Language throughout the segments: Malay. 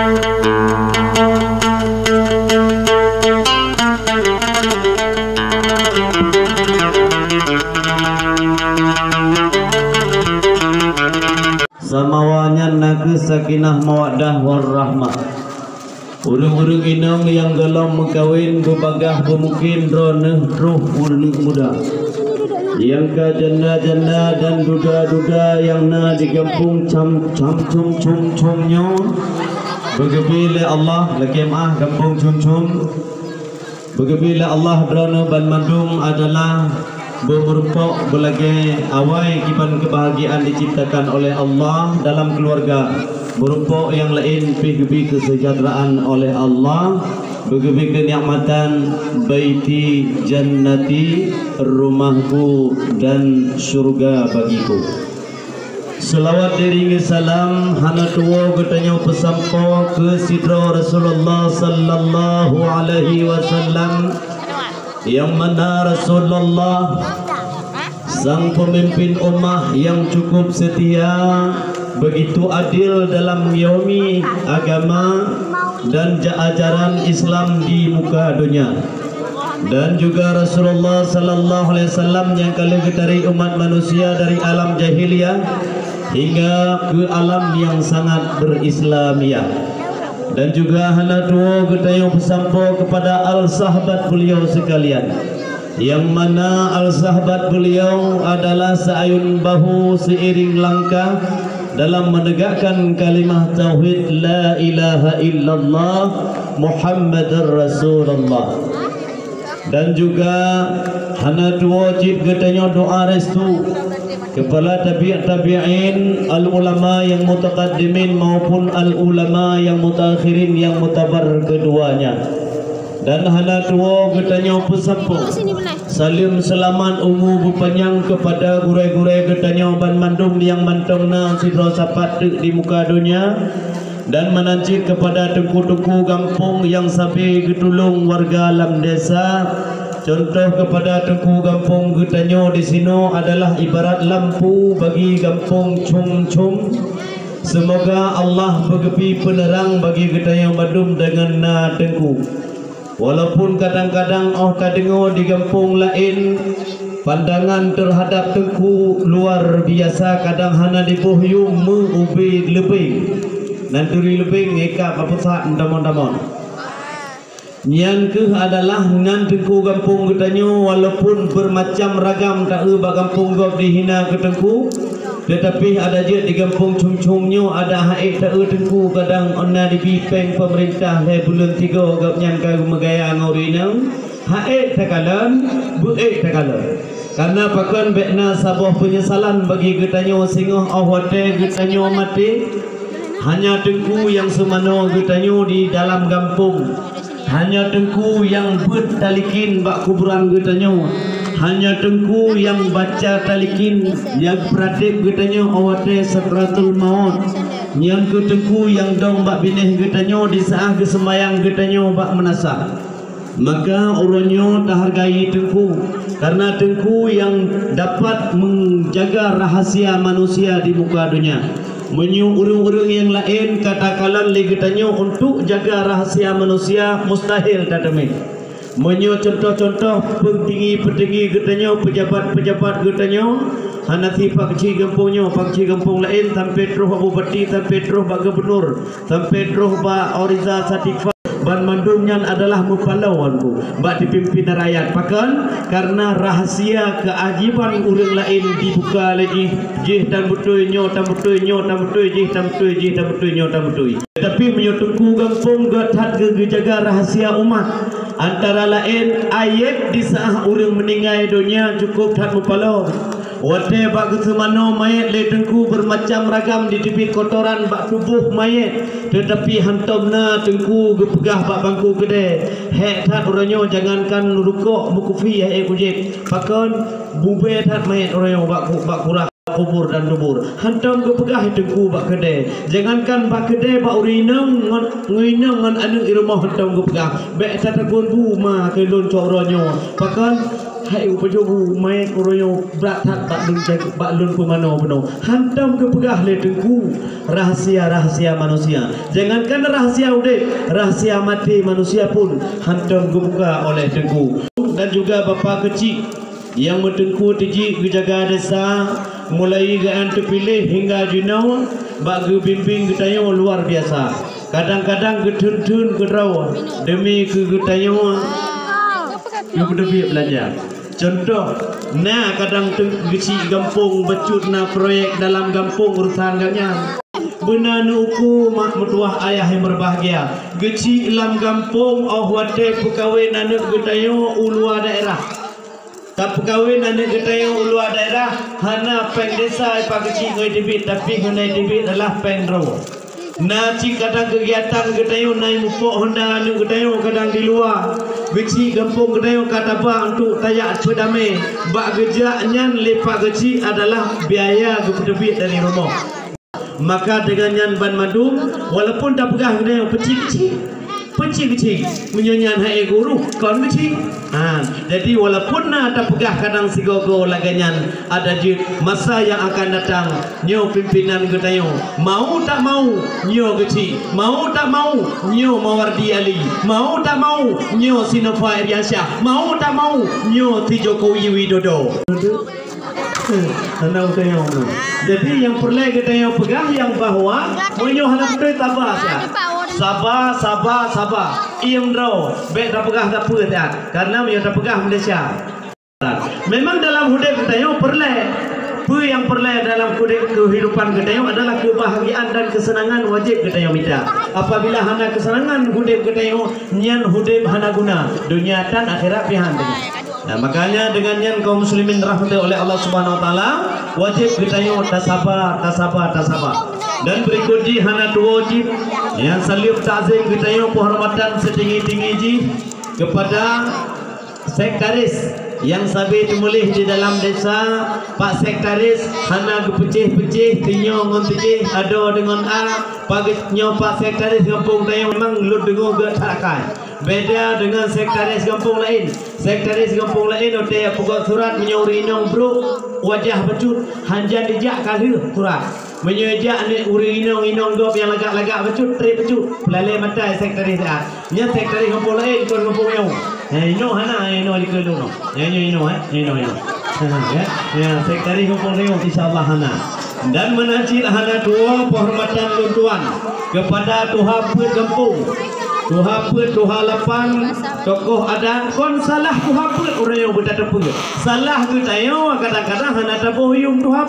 Samawanya naku sakinah mawaddah warahmah. Urung-urung inong yang gelom mengkawin bebagah bemungkin roneh roh urung muda. Yang ke janda-janda dan duda-duda yang na di kampung cum-cum-nyo. Begebile Allah lakemah kampung cum-cum. Begebile Allah berana ban mandung adalah berupa belage awai kipan kebahagiaan diciptakan oleh Allah dalam keluarga, berupa yang lain pergi kesejahteraan oleh Allah, pergi kenikmatan baiti jannati, rumahku dan surga bagiku. Selawat diri salam hana tuwa getanya pesampo ke sidra Rasulullah sallallahu alaihi wasallam, yang mana Rasulullah sang pemimpin ummah yang cukup setia, begitu adil dalam mengayomi agama dan ajaran Islam di muka dunia. Dan juga Rasulullah sallallahu alaihi wasallam yang kala getari umat manusia dari alam jahiliyah hingga ke alam yang sangat berislamiyah. Dan juga hana dua getayo pesampo kepada al-sahabat beliau sekalian, yang mana al-sahabat beliau adalah seayun bahu seiring langkah dalam menegakkan kalimah tauhid la ilaha illallah Muhammadar Rasulullah. Dan juga hana dua wajib getayo doa restu kepada tabi'in, al-ulama yang mutaqaddimin maupun al-ulama yang mutakhirin yang mutabar keduanya. Dan hana dua getanya pesampo salim selamat umur berpanjang kepada gurai-gurai getanya ban mandum yang mantongna sidro sapat di muka dunia, dan menancit kepada tengku-tengku kampung yang sabi getulung warga alam desa. Contoh kepada tengku kampung getanyo di sini adalah ibarat lampu bagi kampung cum-cum. Semoga Allah bergepi penerang bagi getanyo madum dengan na tengku. Walaupun kadang-kadang kadengo di kampung lain pandangan terhadap tengku luar biasa, kadang hana dibuhyu mengubi lebih. Nanturi lebih ngekap apa saat ndamon-ndamon. Yang ke adalah ngan tengku kampung getanyo walaupun bermacam ragam tak ba kampung gop dihina ke tengku, tetapi ada je di kampung cum-cumnyo ada haik tak tengku kadang onna dipipeng pemerintah le bulan 3 gop nyan ka megaya ngorina haik takalan buik takalan. Karena pakan bekna sabuh penyesalan bagi getanyo singoh awate getanyo mati. Hanya tengku yang semano getanyo di dalam kampung, hanya tengku yang bertalikin bak kuburan getanyo, hanya tengku yang baca talikin yang pratik getanyo awate sakratul maut, yang ke tengku yang dong bak binih getanyo di saat kesembayang getanyo bak menasa. Maka orangnya tak hargai tengku, karena tengku yang dapat menjaga rahasia manusia di muka dunia. Menyu urung-urung yang lain katakanlah legetanyo untuk jaga rahasia manusia mustahil tatami. Menyu contoh-contoh petinggi-petinggi getanyo, pejabat-pejabat getanyo, hanati pakcik kampungnya, pakcik kampung lain sampai terus bupati, sampai terus bak gubernur, sampai terus bak oriza satifah. Ban mandumnya adalah mupalawanku bak dipimpin rakyat pakan, karena rahasia keajiban urang lain dibuka lagi jih dan betul nyo tam betul nyo tam betul jih tam betul jih tam betul nyo tam betul. Tapi menyotungku kampung gatat jaga rahasia umat, antara lain ayat di saat urang meninggal dunia cukup tak mupalaw. Wate bak kesemano mayat le tengku bermacam ragam di tepi kotoran bak tubuh mayat, tetapi hantomna tengku gepegah bak bangku gede. Hek tat oranyo jangankan rukuk mukufi hek kujib. Pakon bube tat mayat oranyo bak kurah kubur dan dubur. Hantom gepegah tengku bak gede. Jangankan bak gede bak urinang nguinang ngan anu irumah hantom gepegah. Bek tat pun bu ma kelon coronyo. Pakon hai upajobu mai kuroyo brathat bak lun pemano beno hantam ke pegah le tengku rahasia-rahasia manusia. Jangankan rahasia udip, rahasia mati manusia pun hantam kebuka oleh tengku. Dan juga bapa kecil yang bertengku tiji kejaga desa mulai gaan terpilih hingga jinau bak bimbing getayo luar biasa. Kadang-kadang getun-tun gedraw demi ke getayo yang berdebik belajar. Contoh, nah kadang geci gampung becut na proyek dalam gampung urusan ganyan. Benar nuku mak mertuah ayah yang berbahagia. Geci dalam gampung oh wate pekawin anak getayo ulua daerah. Tak pekawin anak getayo ulua daerah hana peng desa pak geci ngoi debit tapi ngai debit adalah peng raw. Nah, jika kadang kegiatan getayo naik mupok Honda anu getayo kadang di luar. Geci gampung getayo kata ba untuk tayak pedame. Bak gejaknya lepak geci adalah biaya gepedebit dari rumah. Maka dengan nyan ban madu walaupun tak pegah getayo peci menyanyian hai guru kon kecil. Jadi walaupun tak pegah kadang sigogo laganyan ada jid masa yang akan datang nyo pimpinan getayo mau tak mau nyo kecil, mau tak mau nyo Mawardi Ali, mau tak mau nyo Sinova Iriansyah, mau tak mau nyo Ti Jokowi Widodo. Jadi yang perlu getayo pegah yang bahwa menyo hanap tu tabah ya. Sabar. Iem draw, baik dah pegah tak apa tak. Karena dia dah pegah Malaysia. Memang dalam hidup kita perlu. Apa yang perlu dalam kehidupan kita adalah kebahagiaan dan kesenangan wajib kita minta. Apabila hana kesenangan hidup kita nyan hidup hana guna dunia dan akhirat pihan. Nah, makanya dengan nyan kaum muslimin rahmati oleh Allah Subhanahu wa taala wajib kita tak sabar. Dan berikutnya hana dua wajib yang salib ta'zim kita penghormatan setinggi-tinggi ji kepada sekretaris yang sabi dimulih di dalam desa. Pak sekretaris hana gepecih-pecih tinyo ngontiji ada dengan pagi nyo Pak sekretaris kampung tayo memang lu dengo gatakan beda dengan sekretaris kampung lain. Sekretaris kampung lain ote pokok surat menyuri nong bro wajah becut hanjan dijak kali surat menyejak ni uri inong gop yang lagak-lagak becut tri becut pelale mata sekretaris nya sekretaris kampung lain kon kampung yo ino hana ino dikelu no ino ya sekretaris kampung lain insyaallah hana. Dan menajil hana dua penghormatan luntuan kepada Tuhan kampung Tuhan lapan tokoh adat kon salah Tuhan orang yang berada salah kita yo kadang-kadang hana tabuh yung Tuhan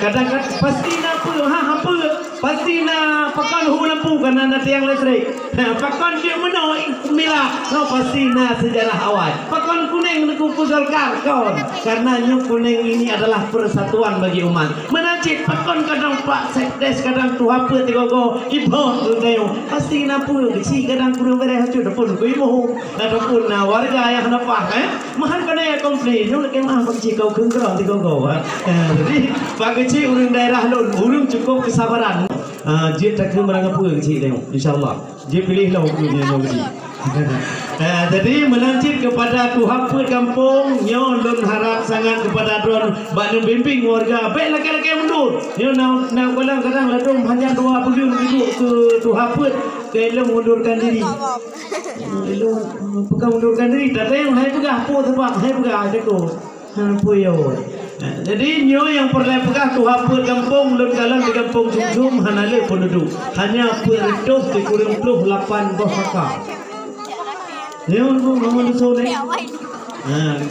kadang-kadang pasti apa pasti na pakan hu lampu karena na tiang listrik pakan dia menoi mila pasti na sejarah awal pakan kuning ku Golkar kon karena nyuk kuning ini adalah persatuan bagi umat menajid pakan kadang Pak Sekdes kadang Tuhan tigogo ibu tundayo pasti na pu si kadang kurang beres hacu dapun ku ibu dapun na warga yang napah mahal kana ya komplain nyuk ke mah bagi kau kengkerang tigogo jadi bagi ci urang daerah lun urang cukup kesabaran. Dia tak kena merangkap apa kecil tengok, insyaAllah. Dia pilihlah hukumnya yang kecil. Jadi melanjut kepada Tuhan kampung, nyo lun harap sangat kepada tuan bakal bimbing warga. Baik laki-laki mundur. Nyo nak kadang-kadang ladung hanya 2 bulan duduk ke Tuhan ke elok mundurkan diri. Elok bukan mundurkan diri. Tak yang hai pegah apa sebab hai pegah jeko. Puyo. Jadi nyo yang pernah pegah Tuhan kampung lun dalam di kampung Sumsum hanale penduduk hanya perituh di kurang 8 buah kakak. Nyo ngomong sone.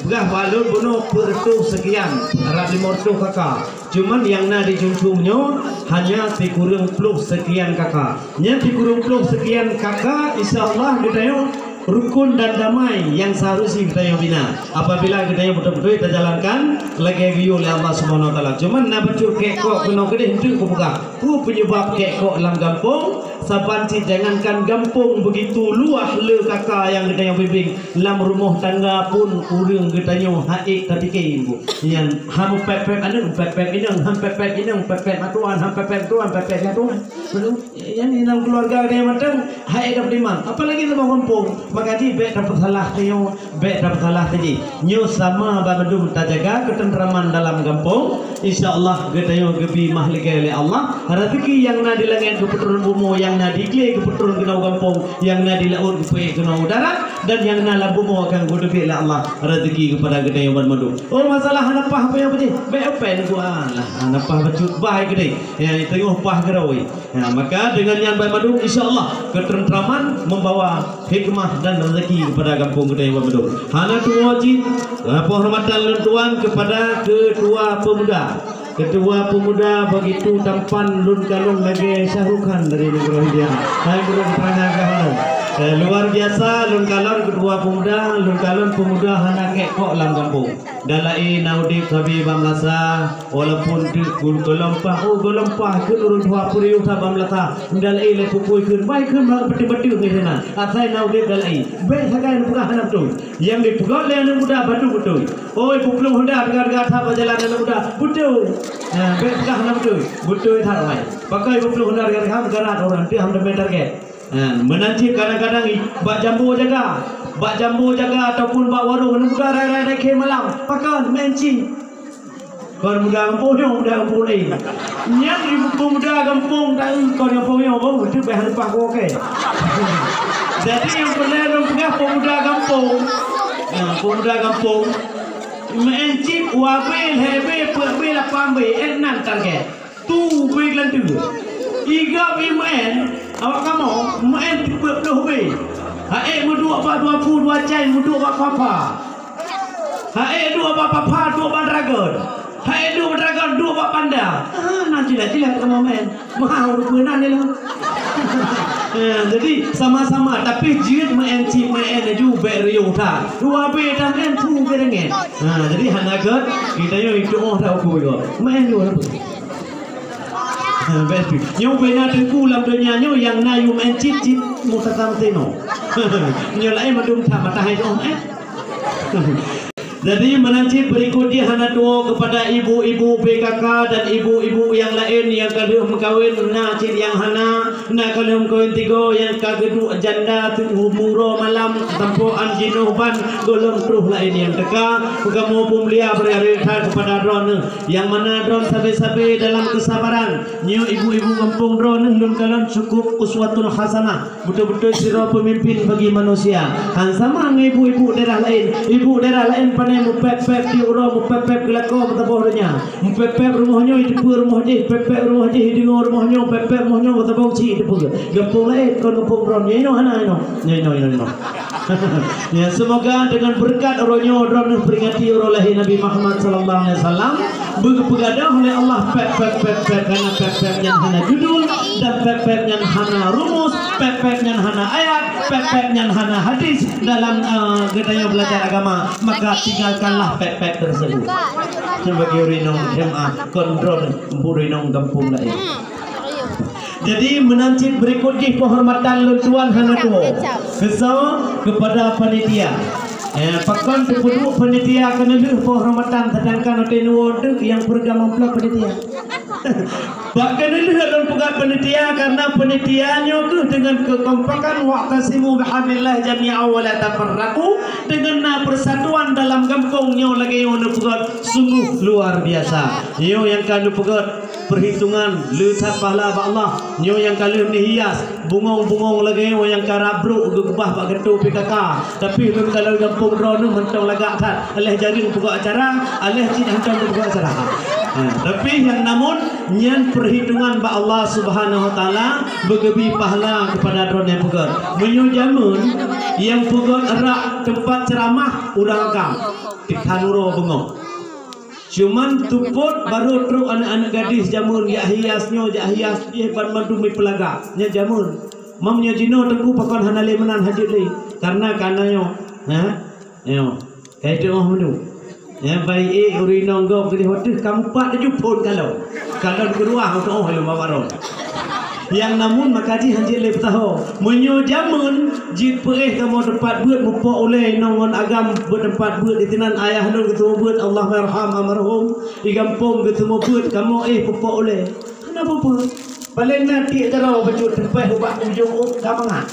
Pegah balun bunuh perituh sekian arah 50 kakak. Cuman yang na di Sumsum nyo hanya di kurang 10 sekian kakak. Nya di kurang 10 sekian kakak insyaallah kita yo rukun dan damai yang seharusnya kita yang bina. Apabila kita yang betul-betul kita jalankan lagi oleh Allah Subhanahu wa taala. Cuman nak bacur kekok kena gede hendak ku buka. Ku penyebab kekok dalam kampung sabanci jangankan gampung begitu luah le kakak yang kita yang bimbing lam rumah tangga pun urang kita nyo haik ketika ibu yang ham pepek anu pepek inang ham pepek inang pepek matuan ham pepek tuan pepek tuan belum yang dalam keluarga dia macam haik dapat dimang apalagi sama kampung makanya bet dapat salah nyo bet dapat salah tadi nyo sama babadum tajaga ketentraman dalam kampung insyaallah kita nyo gebi mahligai oleh Allah rezeki yang na di langit keputuran bumi yang na di kle keputuran kena kampung yang na di laut kepe kena udara dan yang na la bumi akan gudepi oleh Allah rezeki kepada kita yang bermadu oh masalah napah apa yang putih baik pen gua lah napah becut baik gede yang tengah pah gerawai maka dengan yang bermadu insyaallah ketentraman membawa hikmah dan rezeki kepada kampung kita yang bermadu hana tu wajib penghormatan tuan kepada ketua pemuda begitu tampan lun kalung lagi syarukan dari negara India. Hai belum pernah luar biasa lun kalung ketua pemuda lun kalung pemuda hana kekok lam kampung. Dalai naudip sabi bamlasa walaupun di golompah ke urun dua puriu sabam lasa dalai le pukui kun baik kun beti-beti ke sana. Asai naudip dalai. Baik sakai buka hanap tu. Yang dipugal le anu muda batu betul. Oi puklung honda harga-harga tha perjalanan muda betul. Baik buka hanap tu. Betul thar mai. Pakai puklung honda harga ham garat orang tu ham meter ke. Menanti kadang-kadang bak jambu jaga ataupun bak warung muda rai-rai ke malam pakai mencing kau muda kampung ni yang ibu muda kampung dah kau yang poyo bau itu bahan pak oke jadi yang perlu punya pemuda kampung mencing wabel hebe perbel pambe enan target tu belan tu iga iman awak kamu main berpeluh be hae muduk ba 20 cai muduk ba papa hae dua ba papa dua ba dragon hae dua dragon dua ba panda nanti kamu main mau benan ni lah jadi sama-sama tapi jid main ju beriu tha dua be dah main tu berenge jadi hanagat kita yo itu tahu ku go main dua betul. Nyo bena tengku lam dunia nyo yang nayu main cip mutatam teno. Nyo lain madum tha matahai dong Jadi menancip berikutnya hana doa kepada ibu-ibu PKK dan ibu-ibu yang lain yang kalau mengkawin nacip yang hana nak kalau mengkawin tiga yang kagedu janda muro malam tempoan jinuban golong truh lain yang teka kamu pemulia beri kepada drone yang mana drone sabe-sabe dalam kesabaran nyo ibu-ibu kampung drone lun kalon cukup uswatul hasanah betul-betul sira pemimpin bagi manusia han sama ibu-ibu daerah lain pandai mupep-pep di uro mupep-pep gelako betabohnya mupep-pep rumahnya itu rumah je pep-pep rumah je dengar rumahnya pep-pep rumahnya betaboh ci itu gampung lain kon gampung ron no hana no ya semoga dengan berkat ronyo dron peringati olahi Nabi Muhammad sallallahu alaihi wasallam begadah oleh Allah pep-pep karena pep-pep yang hana judul dan pep-pep yang hana rumus pep-pep yang hana ayat pep-pep yang hana hadis dalam gedaya belajar agama maka tinggalkanlah pep-pep tersebut sebagai urinong jemaah kontrol burinong kampung lain. Jadi menancip berikutnya penghormatan luntuan hana tuo kesal kepada panitia pakan tepuduk panitia kena lebih penghormatan sedangkan ada nuwoduk yang beragama pula panitia bahkan ini dalam pegang panitia karena panitianya tu dengan kekompakan wa'tasimu bihablillah jami'a wa la tafarraqu dengan persatuan dalam kampungnya lagi yang pegang sungguh luar biasa yo yang kanu pegang perhitungan lecat pahala Allah nyo yang kali ni hias bungong-bungong lagi yang karabruk gebah pak getu PKK tapi kalau kampung drone mentong lagak tat aleh jaring pokok acara aleh cin hantam pokok acara tapi yang namun nyan perhitungan ba Allah Subhanahu wa taala begebi pahala kepada drone yang pegat menyo jamun yang pegat erak tempat ceramah urang kam tikhanuro bengong cuman tuput baru truk anak-anak gadis jamun ya hiasnya ban madumi pelaga nya jamun mamnya jino tengku pakon hanale menan hadir deui karena kananyo yo kaitu oh menu ya baik urinong go ke hotel kamu pak jupun kalau kedua untuk oh hello bawaron Yang namun makaji hanjit lep tahu. Menyo jamun jit perih kamu tempat buat mupo oleh nongon agam bertempat buat ditinan ayah nun ketemu buat Allah merham almarhum di kampung ketemu buat kamu pupo oleh. Kenapa buat? Paling nanti kalau baju tempat ubah ujung gamangan.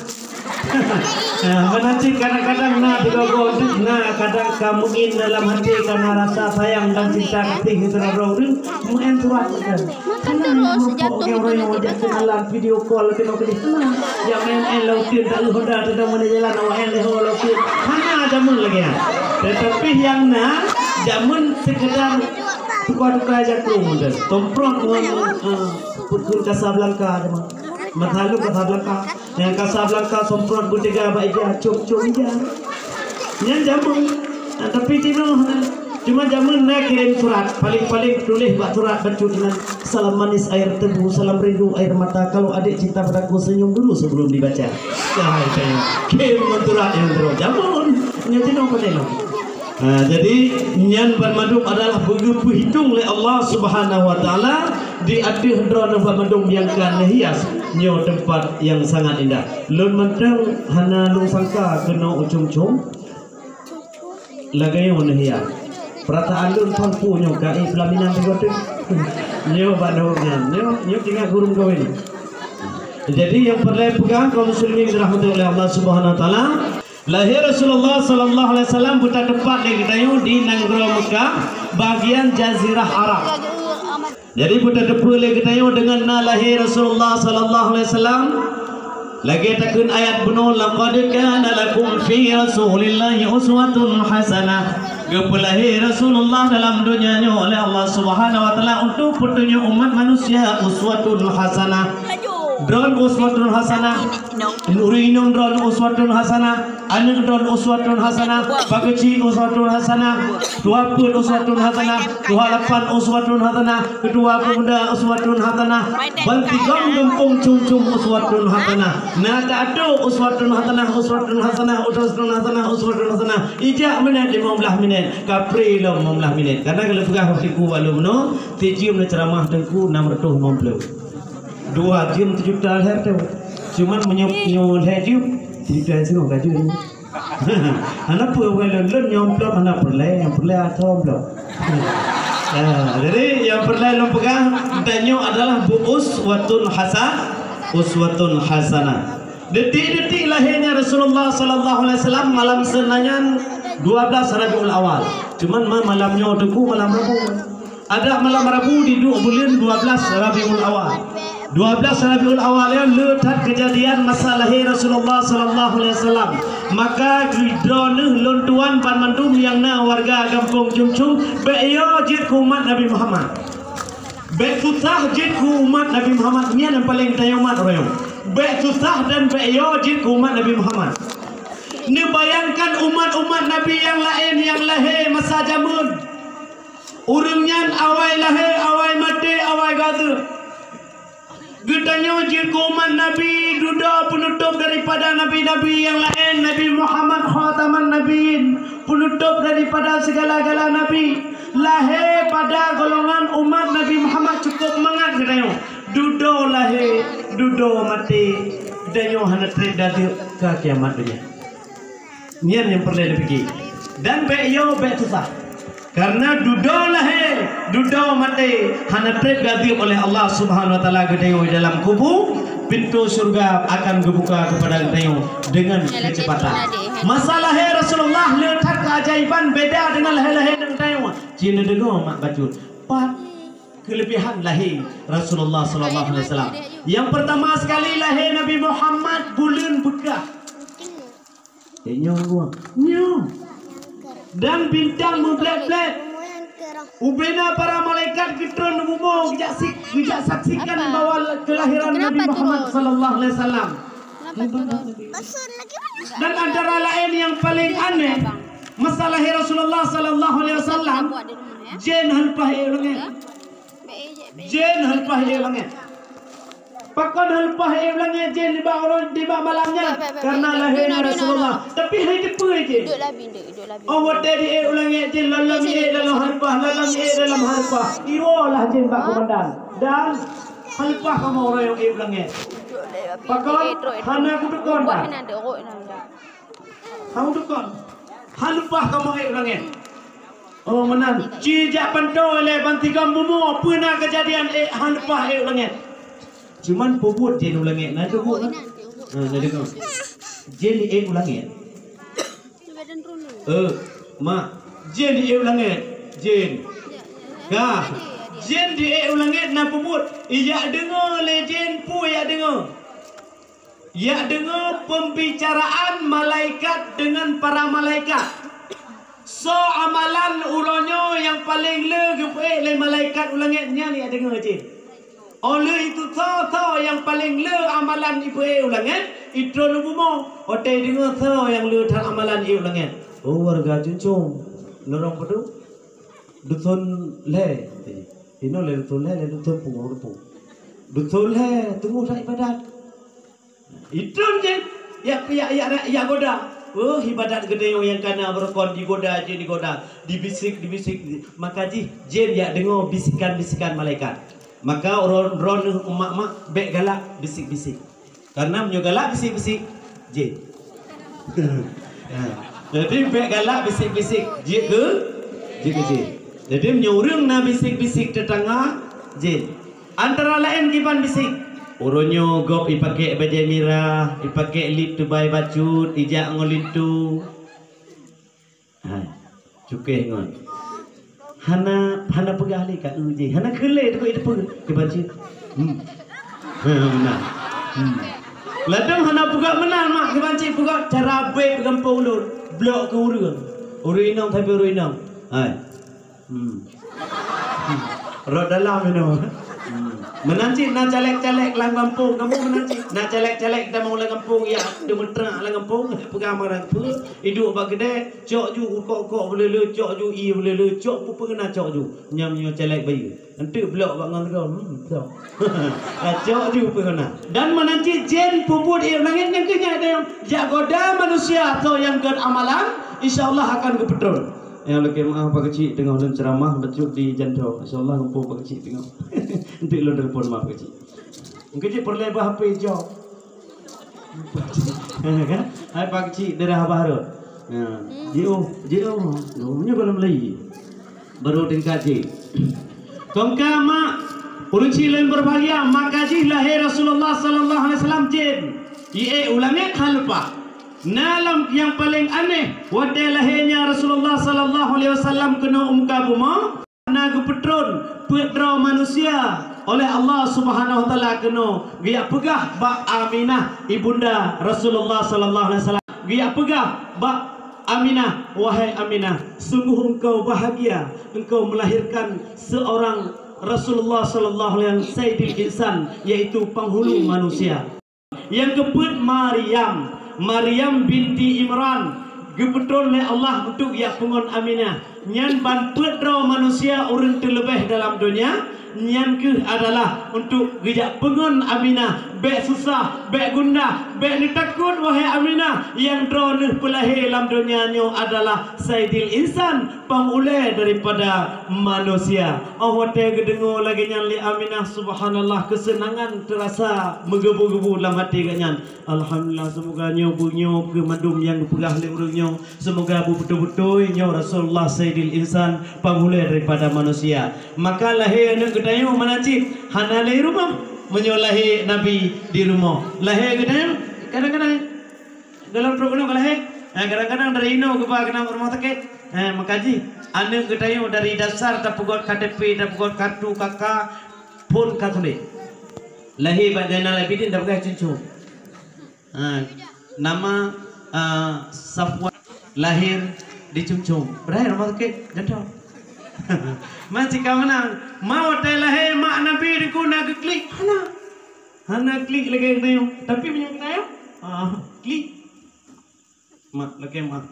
Menanti kadang-kadang kadang kamu in dalam hati karena rasa sayang dan cinta hati kita rorin mengentuat kan. Terus jatuh orang yang wajah kenalan video call kena ke sana. Yang main lautin tak lupa dah mana jalan awak lautin. Mana jamun lagi ya. Tetapi yang jamun sekedar tukar-tukar aja kurung dah. Tomprot pukul Casablanca jamun. Mathalu Casablanca. Yang Casablanca somprot butiga baiknya cuk-cuk aja. Yang jamun. Tapi tino cuma jamun nak kirim surat paling-paling tulis buat surat baca dengan salam manis air tebu, salam rindu air mata. Kalau adik cinta padaku senyum dulu sebelum dibaca. Hai saya kirim surat yang terus jamun. Nyati no pada no. Jadi nyan bermadum adalah begitu hitung oleh Allah Subhanahu Wa Taala di aduh drone bermadum yang kan hias nyo tempat yang sangat indah. Lun mentang hana lung sangka kena ucung-cung lagay mo hias. Perataan lun pampu nyo kai pelaminan tigote. Nyo bador nyan. Nyo tinggal gurung kawin. Jadi yang perlu pegang kaum muslimin dirahmati oleh Allah Subhanahu Wa Taala. Lahir Rasulullah sallallahu alaihi wasallam buta tempat yang di Negara Mekah bagian Jazirah Arab. Jadi buta tempat yang dengan lahir Rasulullah sallallahu alaihi wasallam lagi takun ayat bunul laqad kana lakum fi rasulillahi uswatun hasanah. Lahir Rasulullah dalam dunianya oleh Allah Subhanahu Wa Taala untuk petunjuk umat manusia uswatun hasanah. Drone uswatun hasanah, urinum drone uswatun hasanah, anak drone uswatun hasanah, pageci uswatun hasanah, dua pun uswatun hasanah, 28 uswatun hasanah, kedua pemuda uswatun hasanah, bantigam gempung cum-cum uswatun hasanah, nada ado uswatun hasanah, uswatun hasanah, uswatun hasanah, uswatun hasanah. Ijak menit 15 minit, kapri 15 minit. Karena kalau pegah hatiku walau meno, tijium ceramah tengku 650. 2 jam 7 tahun her tu, cuman menyol haju, 7 tahun sih nggak jadi. Anak pulau lon nyomplok anak perle atau blok. Jadi yang perle lo pegang danyo adalah uswatun hasanah. Detik-detik lahirnya Rasulullah sallallahu alaihi wasallam malam Senin 12 Rabiul Awal. Cuman malamnya teguh malam Rabu. Ada malam Rabu di bulan 12 Rabiul Awal. 12 Rabiul Awal yang letak kejadian masa lahir Rasulullah sallallahu alaihi wasallam. Maka drone lontuan panmandum yang warga kampung Jumcung beyo jid umat Nabi Muhammad. Betusah jid umat Nabi Muhammad ni yang paling tayo umat orang. Betusah dan beyo jid umat Nabi Muhammad. Ni bayangkan umat-umat Nabi yang lain yang lahir masa jamun. Urungnya awai lahir, awai mati, awai gadu. Gedanya jid umat Nabi duda penutup daripada nabi-nabi yang lain. Nabi Muhammad khataman nabiin, penutup daripada segala-gala nabi. Lahir pada golongan umat Nabi Muhammad cukup mengat gedanya. Duda lahir, duda mati. Gedanya hana trid dari ke kiamat dunia. Nian yang perlu dipikir. Dan beyo susah. Karena duda lahir, duda mati, hana tergadi oleh Allah Subhanahu Wa Taala gedeo dalam kubur, pintu surga akan dibuka kepada gedeo dengan kecepatan. Masa lahir Rasulullah letak keajaiban beda dengan lahir-lahir gedeo. Cina dengar mak bacut. 4 kelebihan lahir Rasulullah sallallahu alaihi wasallam. Yang pertama sekali lahir Nabi Muhammad bulan Bekah. Nyo. Dan bintang membelet-belet. Ubena para malaikat kita numumo bijak saksikan bahwa kelahiran Nabi Muhammad sallallahu alaihi wasallam. Dan antara lain yang paling aneh masa lahir Rasulullah sallallahu alaihi wasallam, jin halpah langit. Pakon halpah langit jin di bawah malamnya karena lahirnya Rasulullah. Tapi hari depan je. Awak tadi ulangi jin lalam dalam halpah, dalam halpah. Irolah jin bak komandan. Dan Halpah kamu orang yang langit. Pakon, hana aku dekon tak? Kamu dekon. Halpah kamu langit. Oh menan. Cijak pantau le bantikam bumu pernah kejadian halpah langit. Cuman pobut je langit. Nah tu buat. Nah dekon. Je ni langit. Mak. Je ni langit. Jin. Kah. Jin di langit na pobut. Ia dengar le jin pu ia dengar. Ia dengar pembicaraan malaikat dengan para malaikat. So amalan uronyo yang paling le malaikat ulangitnya ni ada dengar je. Oleh itu tho yang paling le amalan ibu ulangit itu nubumo. Otai dengar tho yang le thang amalan ibu ulangit. Oh warga juncung norong pedu. Duton le. Ino le duton le duton pu. Duton le tunggu sak ibadat. Itu je. Ya goda. Oh ibadat gede yang kana berkon digoda je digoda dibisik maka jin ya dengar bisikan malaikat maka ron mak bek galak bisik karena menyo galak bisik jin jadi bek galak bisik jin ke jadi menyorong na bisik tetangga jin antara lain kiban bisik Uronyo gop ipake baju merah, ipake lip tu bay bacut, ijak ngolitu. Cukai ngon. Hana pegah le ka uji. Hana kele tu itu pun kebaci. Benar. Ladang hana pegah menang mak kebaci pegah cara be gampang ulur. Blok ke urang. Urinang tapi urinang. Rod dalam ini. Menanci nak calek lang kampung kamu menanci nak calek kita mau lang kampung ya demetra lang kampung pegang marang pu hidup bagede cok ju kok boleh le cok ju i boleh le cok pu kena cok ju nyam calek bayi nanti blok bak ngan cok cok ju pu kena dan menanci jen puput langit yang kenya ada yang jagoda manusia atau yang kan amalan insyaallah akan ke petrol. Yang lagi maaf Pak Kecik tengah ulun ceramah betul di Jantau. InsyaAllah kumpul Pak Kecik tengah. Nanti ulun telefon maaf Pak Kecik. Kecik perlu HP jawab. Kan? Hai Pak Kecik dari Baru. Jio. Namanya belum lagi. Baru tingkat je. Tongka mak ulun cilin berbahagia maka ji lahir Rasulullah sallallahu alaihi wasallam jin. Ie ulangnya halpa. Nalam yang paling aneh wadai lahirnya Rasulullah sallallahu alaihi wasallam kena muka buma naga petron manusia oleh Allah Subhanahu wa taala kena dia pegah bak Aminah ibunda Rasulullah sallallahu alaihi wasallam dia pegah bak Aminah wahai Aminah sungguh engkau bahagia engkau melahirkan seorang Rasulullah sallallahu alaihi wasallam sayyidil insan yaitu penghulu manusia yang keput Maryam binti Imran gebetul oleh Allah untuk ya pengon Aminah nyan ban pedro manusia urang terlebih dalam dunia nyan ke adalah untuk gejak pengon Aminah bek susah bek gundah bek ni takut wahai Aminah yang drone pelahir dalam dunia nyo adalah Sayyidil Insan pangulai daripada manusia awate gedengo lagi nyan li Aminah subhanallah kesenangan terasa menggebu-gebu dalam hati ganyan alhamdulillah semoga nyo ke madum yang pegah le urang semoga betul-betul nyo Rasulullah Sayyidil Insan pangulai daripada manusia maka lahir anak gedayo manacik hana lahir rumah menyolahi Nabi di rumah lahir gedayo kadang-kadang dalam program lahir kadang-kadang dari ino ke kena rumah sakit makaji anak gedayo dari dasar tapugot KTP tapugot kartu kakak pun katulik lahir badana labidin dapat cucu nama Safwan lahir di Cungcung berakhir rumah sakit jatuh masih kau menang mau lahir mak Nabi di kuna klik hana klik lagi kena tapi punya kena klik mak lagi mak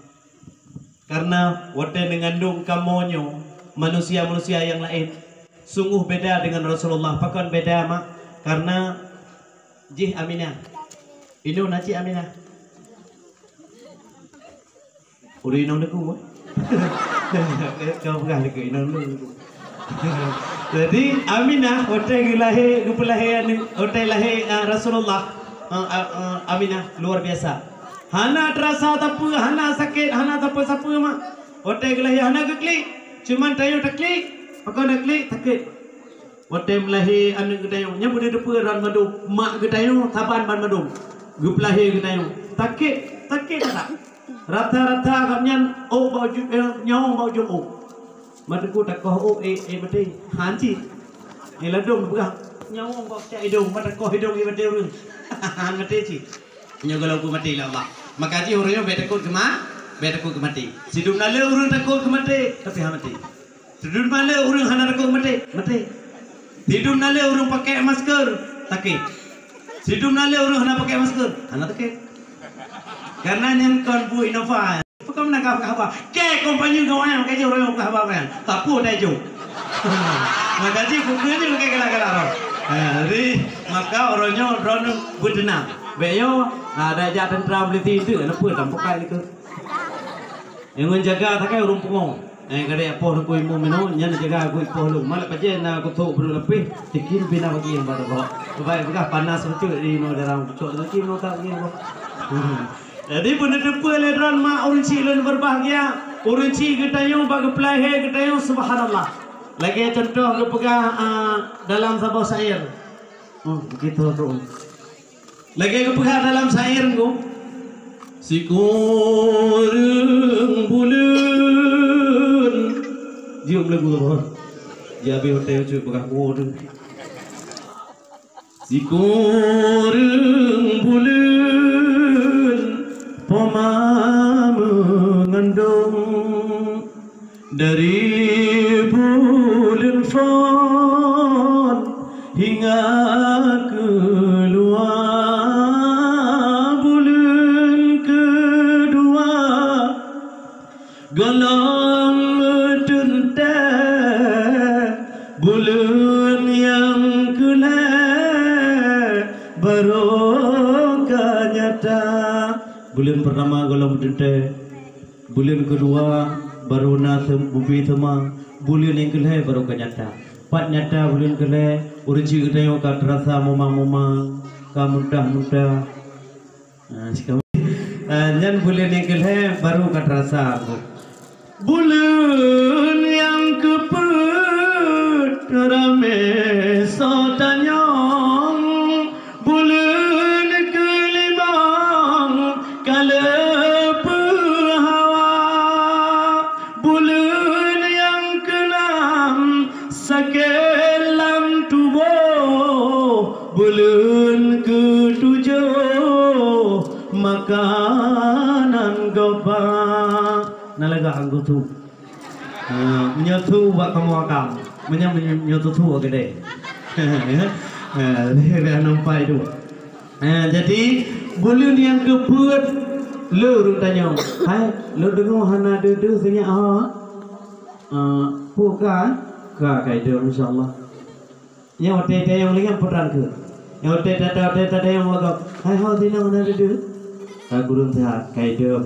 karena wadah mengandung kamonyo manusia-manusia yang lain sungguh beda dengan Rasulullah pakon beda mak karena jih Aminah ini naci Aminah udah inong deku kau pegah lagi inong deku Jadi Aminah hotel lahir hotel lahir Rasulullah Aminah luar biasa. Hana terasa tapu, hana sakit, hana tapu sapu mak. Hotel lahir hana keklik, cuman tayo teklik, pakau teklik sakit. Hotel lahir anu tayo, nya bude depu ran madum, mak tayo taban ban madum. Gup lahir tayo, sakit tak. Rata-rata kamnyan bau nyong bau jom Madaku tak kau mati hanci. Ladung bukan nyawang bau cak hidung, madaku hidung mati urang. Mati ci. Nyogalau ku mati lah Allah. Makaji orangnya betakut ke mati. Sidum nale urang takut ke mati, tapi mati. Sidum nale urang hana takut mati. Sidum nale urang pakai masker, takut. Sidum nale urang hana pakai masker, hana takut. Karena yang kon bu Innova. Kau nak apa? Kek kompanyi kau yang kerja orang kau apa kan? Tak pun dah jauh. Maka je kukunya ni bukan kelak-kelak. Jadi maka orangnya orang berdenang. Beyo ada aja tentera militer itu, apa tanpa kali ke? Yang jaga tak kaya orang pungong. Kadang apa nak kau imu minum, yang jaga kau ipoh lu. Malah paje nak kau tu perlu lebih. Tikin bina bagi yang baru bawa. Baik bekas panas betul di no dalam cok tu kim no tak kim. Jadi pun depa ledran mak urunci lun berbahagia. Urunci ketayo bagi pelahe ketayo subhanallah. Lagi contoh ke pegah dalam sabah syair. Begitu tu. Lagi ke pegah dalam syair ku. Sikureng bulan. Diam lagu tu. Jabi hotel cuy pegah ku tu. Sikureng bulan. Poma mengandung dari bulan Fon hingga keluar bulan kedua golong tenta bulan yang barokah nyata. Bulan pertama golong tenta, bulan kedua baru nasem bubi tema, bulan yang kelih baru nyata. Pat nyata bulan kelih urunci ketayo ka terasa momang-momang, ka mudah-mudah. Nyan bulan yang kelih baru ka terasa. Bulan yang keput rame sotanyong, bulan kelima kala hawa, bulan yang keenam sakelam tubuh, bulan ketujuh makanan goba. Nalaga anggo tu. Menyatu buat kamu akam. Menyatu tu ke deh. Dia nampak itu. Jadi bulan yang keput lu tanya, hai lu dengar hana duduk senyap bukan ka kaido insyaallah. Yang hotel yang lagi putran ke. Yang hotel yang lagak, hai hau dina hana duduk. Ka gurun sehat kaido.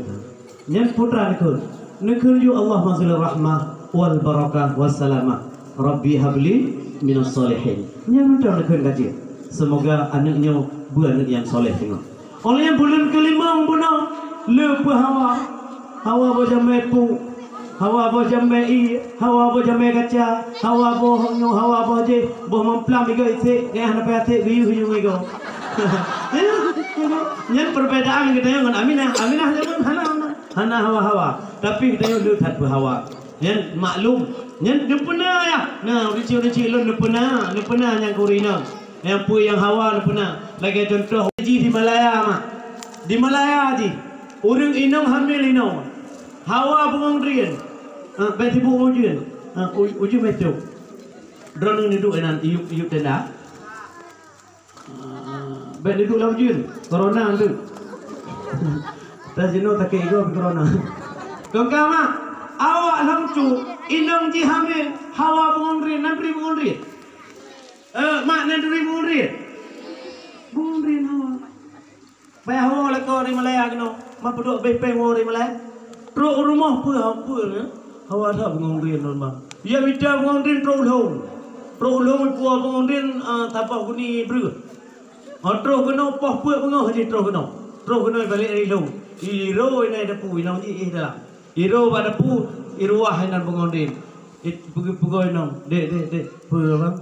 Yang putran ke. Nakul yu Allah mazil rahmah wal barakah wassalamah. Rabbi habli minas salihin. Yang macam nakul kaji. Semoga anaknya buat anak yang soleh tengok. Oleh yang bulan kelima bunuh lepas hawa bojamai pu, hawa bojamai hawa bojamai kaca, hawa bohongnya hawa boje boh memplam ego isi kayak anak pihak biu hiu ego. Yang perbedaan kita yang Aminah jangan hana hawa tapi kita yang lihat hawa. Yang maklum yang pernah ya. Nah uci lon pernah yang kurina. Yang pu yang hawa pernah. Lagi contoh di Malaya mak. Di Malaya ji. Orang inong hamil inong. Hawa bungong rian. Beti bungong rian. Uji metu. Drone duduk enan iup tenda. Bet duduk lau jun. Corona tu. Tak jenuh tak kira corona. Kongkang mak. Awak lamcu inong ji hamil. Hawa bungong rian. Nanti bungong rian. Mak nanti bungong rian. Bungong rian hawa. Bayar hawa lah kau di Malaya kena. Mak duduk bepeng hawa di Malaya. Teruk rumah apa ni? Hawa tak bungong rian normal. Ya kita bungong rian teruk lau. pro ulung puan pengondin tapah guni ber. Terus kena poh puak pengah je terus kena balik dari long. Iro ini ada pu inang ji dalam. Iro pada pu iruah nan pengondin. Pergi nong. Dek. Pu bang.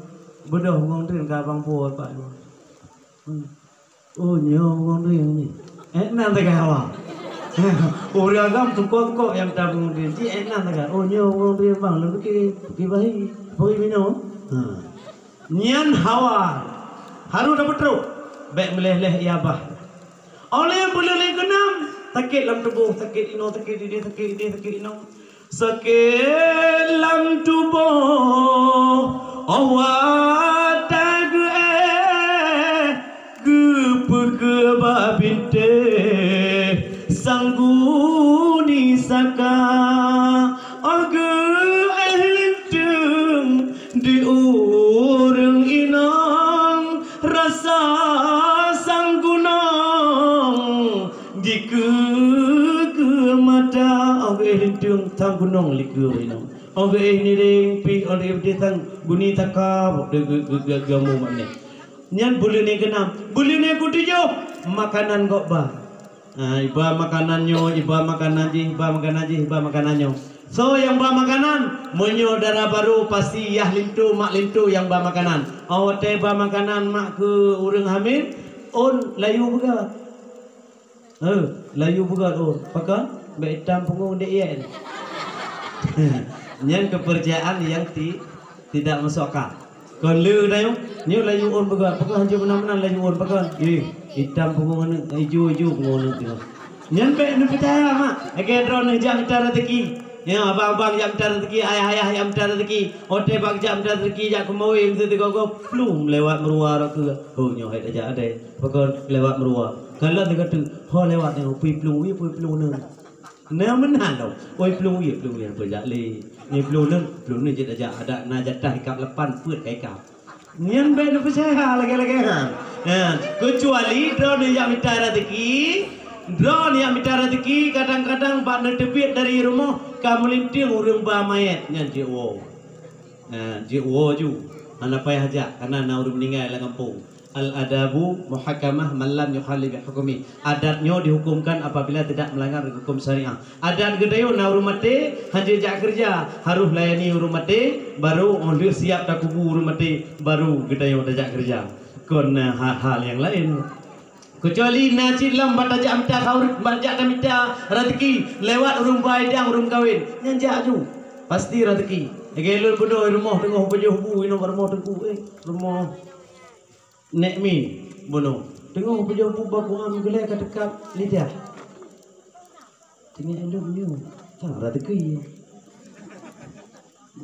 Bedah pengondin ke abang pu apa. Oh nyo pengondin ni. Nan tak kawa. Orang agam tukok yang tak pengondin. Ji nan tak. Oh nyo pengondin bang. Lalu pergi bayi. Pergi minum. Nyan hawa. Haru dapat teruk. Baik meleleh ya bah. Oleh yang boleh kenam. Sakit dalam tubuh. Sakit ino. Sakit dalam tubuh. Awak tak keba binte. Sangguni saka. Di urang inang rasa sang gunung di ke mata oge hintung tang gunung liku inang oge ini ding pi oge dia tang guni taka gamu makne nyan bulune kenam bulune kudijo makanan kok ba iba makanannya iba makanannya. So yang bawa makanan monyo darah baru pasti yah lintu mak lintu yang bawa makanan. Awak teh bawa makanan mak ke urang hamil on layu buka. Layu buka on. Pakai betam punggung dek yen. Nyan kepercayaan yang tidak masuk akal. Kon lu dah nyu layu on buka. Pakai hanja benar-benar layu on pakai. Hitam punggung hijau punggung tu. Nyan pe nu percaya mak. Age drone jam cara teki. Ya abang-abang yang minta rezeki, ayah-ayah yang minta rezeki, ote bang jam minta rezeki, jak kemauin mesti go plum lewat meruah ke. Oh nyoh aja ada. Pakon lewat meruah. Kalau dia kata, "Ho lewat ni, pi plum ni." Nah menan tau. Oi plum apa jak le. Ni plum ni je aja ada na jatah ikap lepan put kai kap. Nian be percaya lagi-lagi. Kecuali dia yang minta rezeki. Drone yang minta rezeki kadang-kadang pak netepit dari rumah kamu linting urang ba mayat nyan jiwo. Jiwo ju. Anak payah aja karena na urang meninggal dalam kampung. Al adabu muhakamah man lam yukhalli bi hukmi. Adatnya dihukumkan apabila tidak melanggar hukum syariah. Adat gedayo na urang mati hanje jak kerja harus layani urang mati baru ondu siap tak kubu urang mati baru gedayo jak kerja. Kon hal yang lain. Kecuali najib lam bataja amta khaur bataja kamita rezeki lewat urung baidang urung kawin nyanjak ju pasti rezeki gelul bodoh rumah tengah pejuh bu ino rumah tengku rumah nek mi bono tengah pejuh bu bakuan gelai ka dekat lidah tinggal elok ni tak rezeki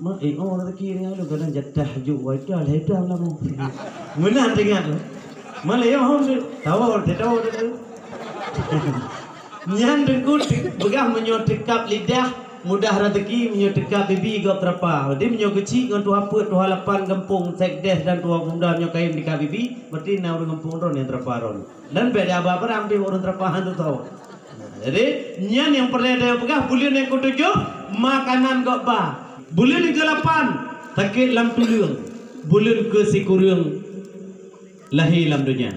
mak rezeki dengan lu kadang jatah ju wadah ledah lah mu menang tengah Malaya hom tahu. Nyan dengkut begah menyotekap lidah mudah rezeki menyotekap bibi gap terapa. Dia menyokeci dengan tua apa tua lapan kampung sekdes dan tua bunda menyokain di bibi berarti na orang kampung ron yang terapa ron. Dan beda apa ambil orang terapahan tu tahu. Jadi nyan yang pernah dia begah bulan yang ketujuh makanan gak ba. Bulan yang ke-8 sakit lam tulung. Bulan ke-10 lahir dalam dunia.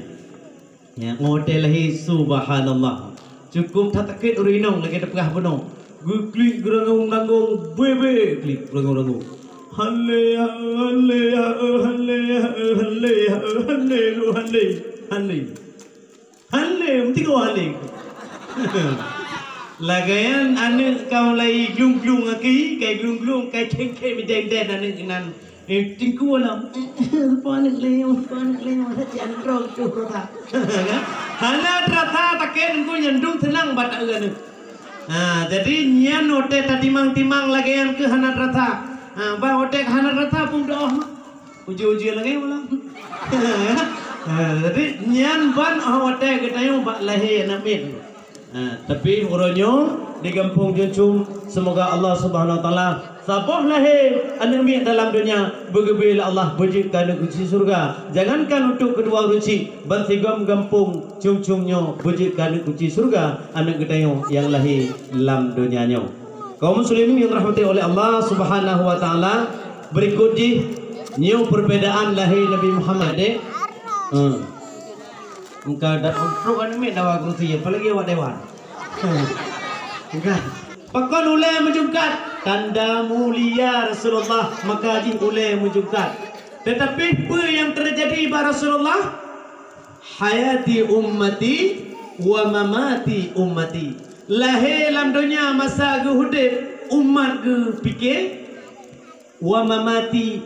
Ya, ngote lahir subhanallah. Cukup tak takit urinong lagi tepegah penuh. Klik gerangung bebe klik gerangung. Halle mesti kau halle. Lagayan ane kau lagi glung aki, kai glung kai cengke mideng ane nan tingku alam. Panik leo hati andro tu rota. Hana rata taken ku nyendung tenang bata eueun. Jadi nyan ote timang lagayan ke hana rata. Ba ote hana rata pun doh. Uji lagi ulang. Jadi nyan ban ote getayo ba lahi namin. Tapi uronyo di kampung Juncung semoga Allah Subhanahu wa taala sabah lahir anak dalam dunia bergebil Allah bujikkan kunci surga. Jangankan untuk kedua ruci bertigam kampung Juncungnya bujikkan kunci surga anak gedayo yang lahir dalam dunianya. Kaum muslimin yang dirahmati oleh Allah Subhanahu wa taala, berikut di Nyu perbedaan lahir Nabi Muhammad deh. Engkau dah untuk anime dawa kursi apalagi awak dewan. Enggak. Pakon ulai menjungkat tanda mulia Rasulullah maka haji ulai menjungkat. Tetapi apa yang terjadi pada Rasulullah? Hayati ummati wa mamati ummati. Lahir dalam dunia masa ke hidup umat ke fikir wa mamati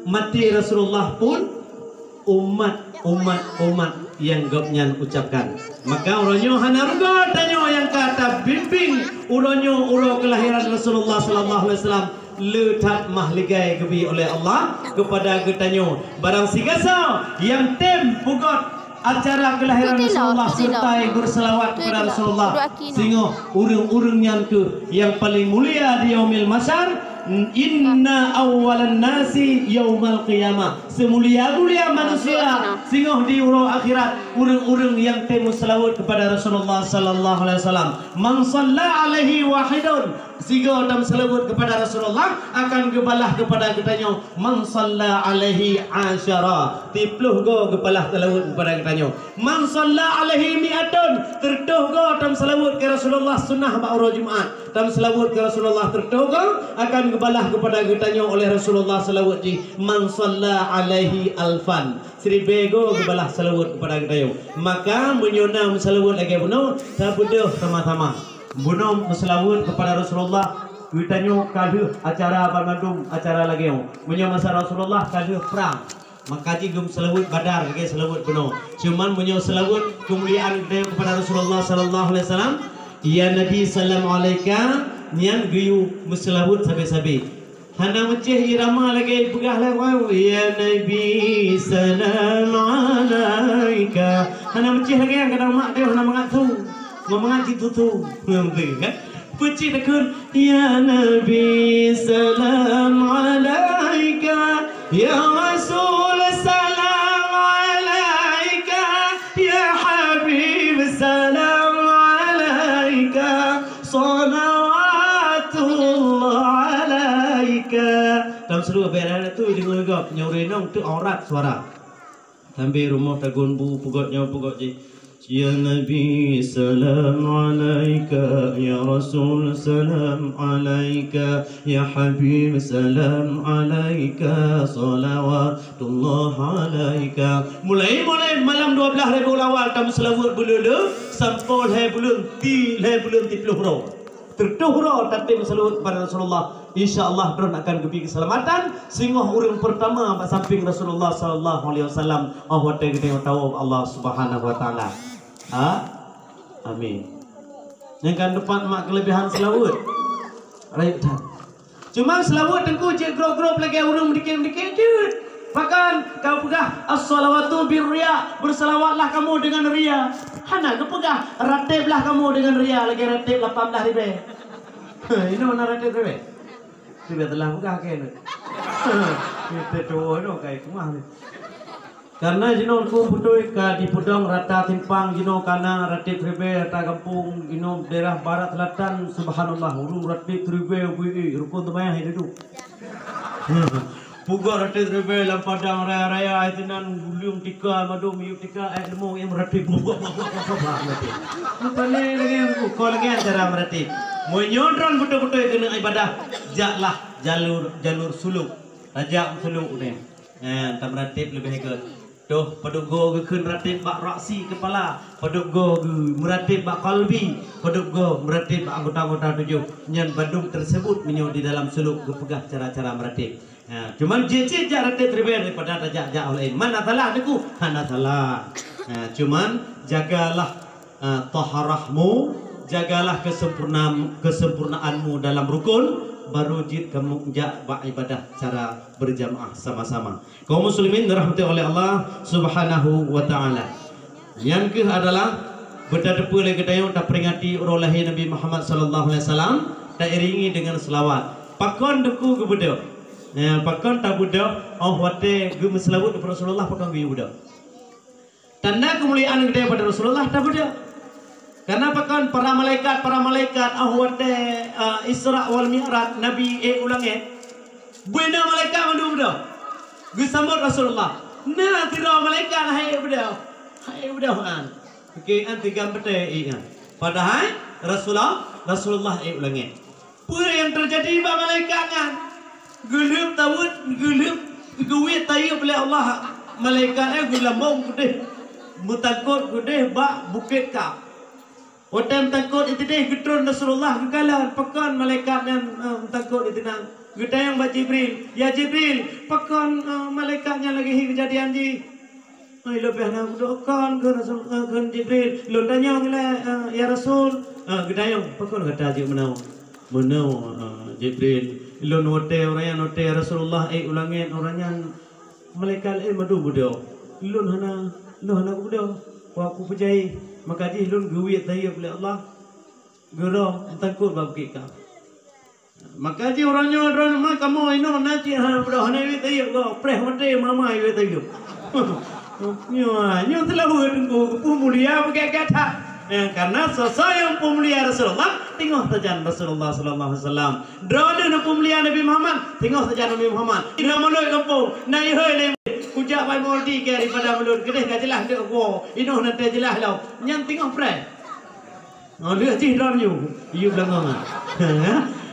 mati Rasulullah pun umat yang gopnya ucapkan. Maka uronyo hanarga tanyo yang kata bimbing uronyo uro kelahiran Rasulullah sallallahu alaihi wasallam letak mahligai kebi oleh Allah kepada ketanyo barang sigasa yang tem pugot acara kelahiran Rasulullah serta berselawat kepada Rasulullah sehingga urung-urung yang ke yang paling mulia di yaumil masyar. Inna awalan nasi yaumal qiyamah. Semulia-mulia manusia sehingga di uro akhirat urung-urung yang temu selawat kepada Rasulullah sallallahu alaihi wasallam. Man shalla alaihi wahidun sehingga dalam selawat kepada Rasulullah akan kebalah kepada kitanya man shalla alaihi asyara 30 go kebalah selawat kepada kitanya. Man shalla alaihi mi'atun 30 go dalam selawat ke Rasulullah sunnah ba'ura Jumaat. Dalam selawat ke Rasulullah 30 go akan kebalah kepada kitanya oleh Rasulullah salawat ji man shalla alaihi alfan 1000 go kebalah salawat kepada kitanya. Maka menyona salawat lagi bunuh sabuduh sama-sama bunuh salawat kepada Rasulullah kitanya kadu acara Bandung acara lagi menyona masa Rasulullah kadu perang. Maka ji gum salawat badar lagi salawat bunuh cuman menyona salawat kemuliaan kepada Rasulullah sallallahu alaihi wasallam ya Nabi sallallahu alaika nian guyu muslawut sabi-sabi hana maceh irama lagi pegah lagi ya Nabi salam alaika hana maceh lagi yang kadang mak dia hana mengatu mengaji tutu kan puci dekun ya Nabi salam alaika ya Rasul salam alaika ya Habib salam alaika salawatullah dalam seluruh beran itu dengar gap nyaurena untuk aurat suara sampai rumah tagun bu pugotnya pugot je ya Nabi salam alaika ya Rasul salam alaika ya Habib salam alaika salawatullah alaika mulai malam 12 Rabiul Awal dalam selawat belulu sampai bulan 30 roh tertuhro tatim salawat kepada Rasulullah insyaallah drone akan kepi keselamatan sehingga orang pertama samping Rasulullah sallallahu alaihi wasallam awat kita tahu Allah Subhanahu wa taala amin yang kan depan mak kelebihan selawat right cuma selawat tengku je grup-grup lagi orang dikit-dikit bahkan kau pegah as-salawatu birriya berselawatlah kamu dengan ria hana kau pegah ratiblah kamu dengan ria lagi ratib 18 ribu ini mana ratib ribu ribu telah pegah kan kita doa no kayak kumah karena jino ku putoi ka di Pudong rata timpang jino kana ratib ribu rata kampung jino daerah barat selatan subhanallah urung ratib ribu rukun tumayah hidup pugar ratib ribu dalam padang raya-raya itinan gulung tika madu miuk tika ilmu yang ratib buat mati paling lagi kau lagi antara ratib menyondron betul-betul kena ibadah jaklah jalur suluk rajak suluk ni tam ratib lebih ke doh padugo ke kun ratib bak raksi kepala padugo ke meratib bak kalbi padugo meratib bak anggota-anggota tujuh nyan Bandung tersebut menyo di dalam suluk kepegah cara-cara meratib cuman jejak ratib terbaik daripada rajak oleh mana salah aku hana salah cuman jagalah taharahmu jagalah kesempurnaanmu dalam rukun baru jid kamu ibadah cara berjamaah sama-sama. Kaum muslimin dirahmati oleh Allah Subhanahu wa taala. Yang ke adalah berdepu lagi kita tak peringati lahir Nabi Muhammad sallallahu alaihi wasallam tak iringi dengan selawat. Pakon deku ke budak. Pakon tak budak wate gu selawat kepada Rasulullah pakon gu budak. Tanda kemuliaan kita pada Rasulullah tak budak. Karena bahkan para malaikat ahwate Isra wal Mi'raj Nabi ulang buena malaikat mandu dah Gesambut Rasulullah. Nah, tira malaikat hai budak. Okey, anti gambar ikan. Padahal Rasulullah ulangnya. Apa yang terjadi pada malaikat kan? Gelap tawud, gelap guwit tayu oleh Allah. Malaikatnya gelambung gede. Mutakut gede bak bukit kap. Otam takut itu deh getrun Rasulullah kekalan pekan malaikat yang takut itu nang. Gede yang bak Jibril. Ya Jibril, pekan malaikatnya lagi kejadian ji. Ai lebih nak doakan ke Rasul ke Jibril. Lu tanya ya Rasul. Gede yang pekan kata je menau. Jibril. Lu note orang yang note Rasulullah ulangin orangnya malaikat madu budak. Lu hana budak. Aku percaya maka dia lun guwit tayyib oleh Allah gerah takut bab kita maka dia orangnya orang mak kamu ino nanti budak hana wit tayyib go preh mate mama wit tayyib nyo telah berengku pemulia pakai kata karena sosok yang pemulia Rasulullah tengok saja Rasulullah sallallahu alaihi wasallam drone pemulia Nabi Muhammad tengok saja Nabi Muhammad ina moloi kampung nai hoi Kujak pai mordi ke daripada mulut kedeh gak jelas dek go. Inoh nanti jelas lau. Nyang tengok prai. Lihat cih dronyu. Iu belangong.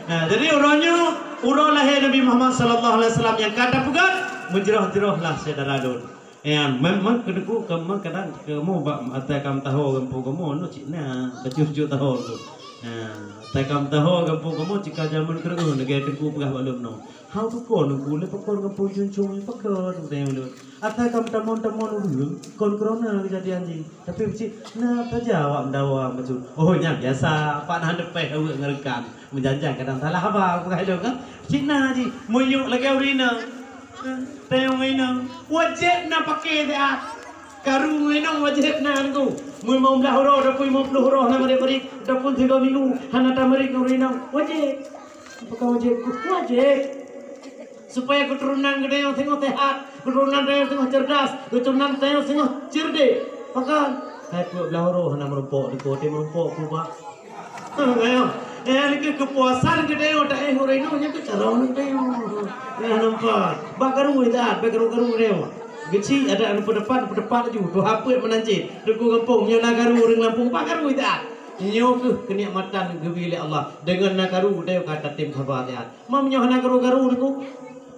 Jadi orangnya lahir Nabi Muhammad sallallahu alaihi wasallam yang kata pegat menjerah-jerahlah saudara don. Yang memang kedeku kamu kadang kamu atai kamu tahu kamu kamu no cina kecil-kecil tahu tu. Atai kamu tahu kamu jika zaman kerana negara deku pegah balum no. How to call no kule pakon kamu jun pakon tu. Atai kamu tamon dulu kon corona kejadian ji. Tapi cik na terjawab dawa macam. Oh nya biasa pak nak depe awak ngerekam menjanjikan kadang salah apa pegah do kan. Cina ji muyuk lagi urina. Tayong ina wajib na pakai dia karu ina wajib na aku mui mau belah huruf dapui mau belah huruf na mari dapun 3 minggu hana tamari kau ina wajib apakah wajib supaya keturunan gede yang tengok sehat keturunan yang tengok cerdas keturunan yang tengok cerdik maka hai belah huruf hana merumpok di kote merumpok kubah ini kepuasan gede otak huruf ina nya kecarau gede nampak bakaru idat bakaru rewa geci ada anu depan ju do hapet menanci deku kampung nyo nagaru ring Lampung bakaru idat nyo ke kenikmatan gewile Allah dengan nagaru deu kata tim khabariat mam nyo nagaru deku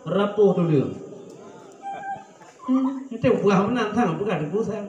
rapuh dulu itu buah menantang bukan deku saya